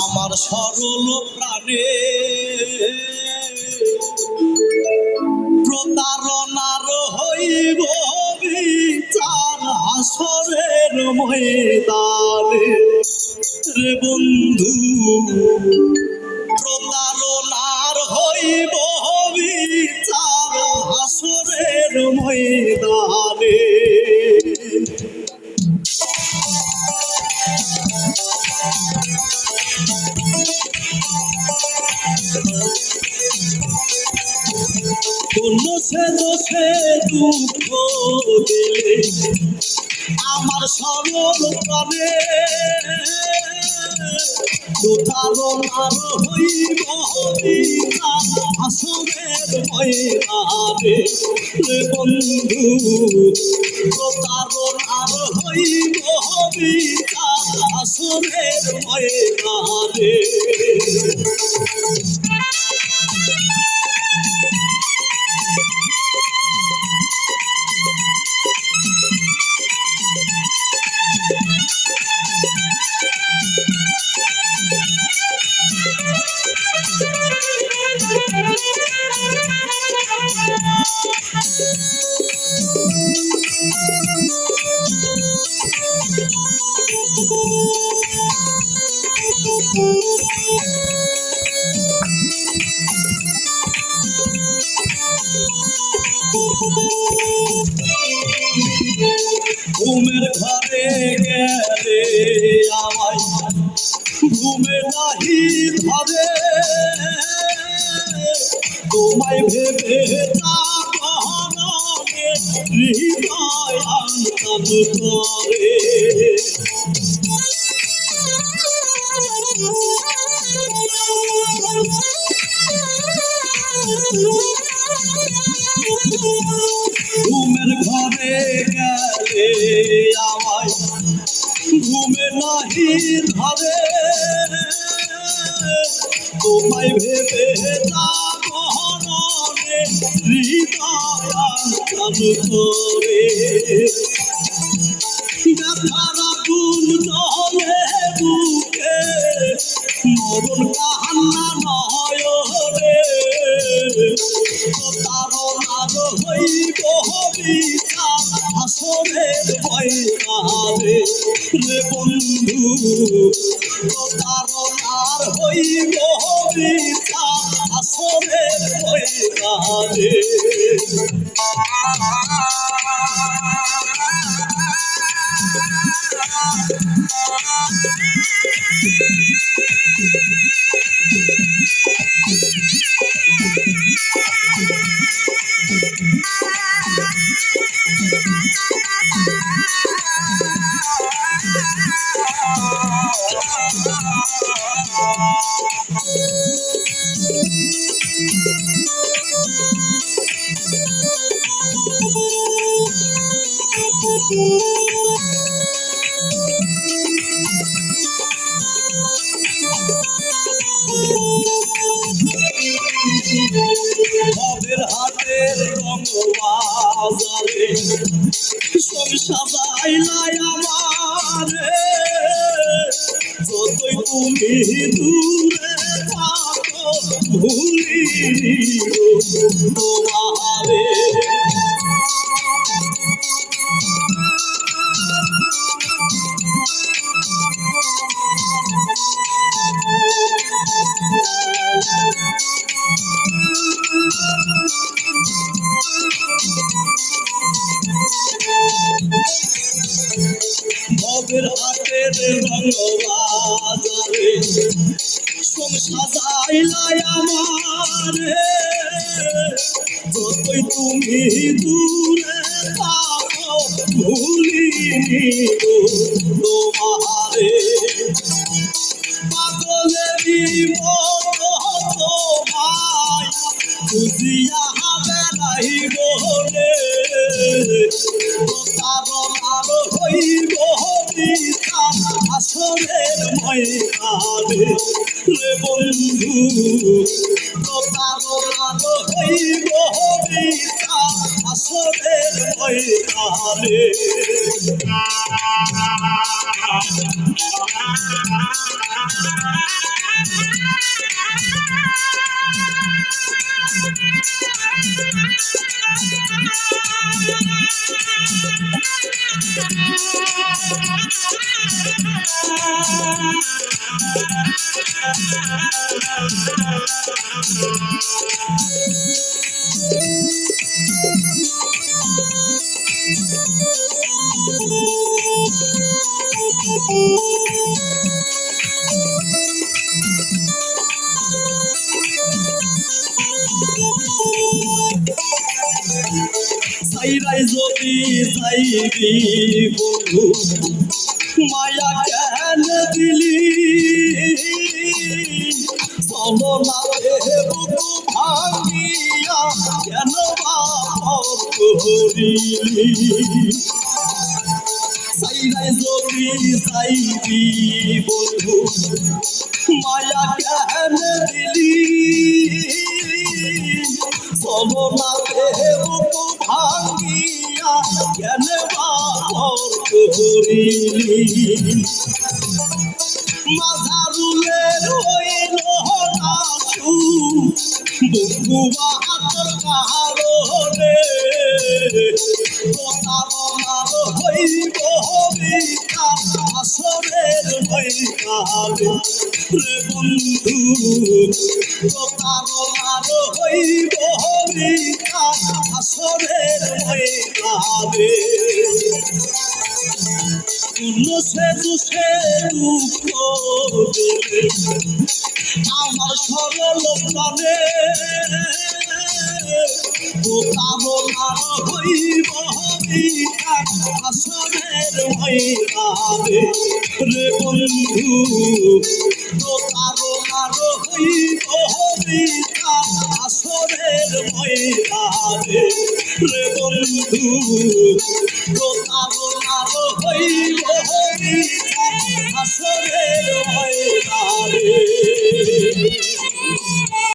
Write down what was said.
আমার সরল প্রাণে প্রতারণার হইব বিচার হাসরের ময়দানে রে বন্ধু, প্রতারণার হইব বিচার হাসরের ময়দানে। কোন সে দোষে দুঃখ দিলে আমার সরল প্রাণে প্রতারণার হইব বিচার হাসরের ময়দানে রে বন্ধু, প্রতারণার হইব বিচার হাসরের ময়দানে। ঘুমের ঘরে গেলে আমায় ঘুমে নাহি ধরে, তোমায় ভেবে জাগরণে হৃদয় আনন্দন করে। ঘুমের ঘরে গেলে আমায় ঘুমে নাহি ধরে, তোমায় ভেবে জাগরণে হৃদয় আনন্দন করে। ব্যথার আগুন জ্বলে বুকে মরণ কান্না নয়নে, প্রতারণার হইব বিচার হাসরের ময়দানে রে বন্ধু, প্রতারণার হইব বিচার হাসরের ময়দানে। ভবের হাটের রঙবাজারে সব সাজাইলাই আমারে, যতই তুমি দূরে থাকো ভুলিনি তোমারে। ভবের হাটের রঙবাজারে সব সাজাইলাই আমারে, যতই তুমি দূরে থাকো ভুলিনি তোমারে। পাগলেরই মতো তোমায় খুঁজিয়া বেড়াই বলে, প্রতারণার হইব বিচার হাসরের ময়দানে রে বন্ধু, প্রতারণার হইব বিচার হাসরের ময়দানে। সাইরাই যদি যাইবি বন্ধু মায়া কেন দিলি চলো না রে বুকু ভাঙিয়া কেন করিলি সাইরাই যদি যাইবি বন্ধু মায়া কেন দিলি চলো না রে বুকু ভাঙিয়া কেন করিলি মাঝারুলের হইল নাচু বুকু বাহাতর কারণে প্রতারণার হইব বিচার আসরের ময়দানে রে বন্ধু প্রতারণার হইব বিচার আসরের ময়দানে সে দুষে দুঃখ দিলে আমার সরল প্রাণে প্রতারণার হইব বিচার আসরের ময়দানে রে বন্ধু প্রতারণার হইব বিচার আসরের ময়দানে রে বন্ধু প্রতারণার হইব বিচার আসরের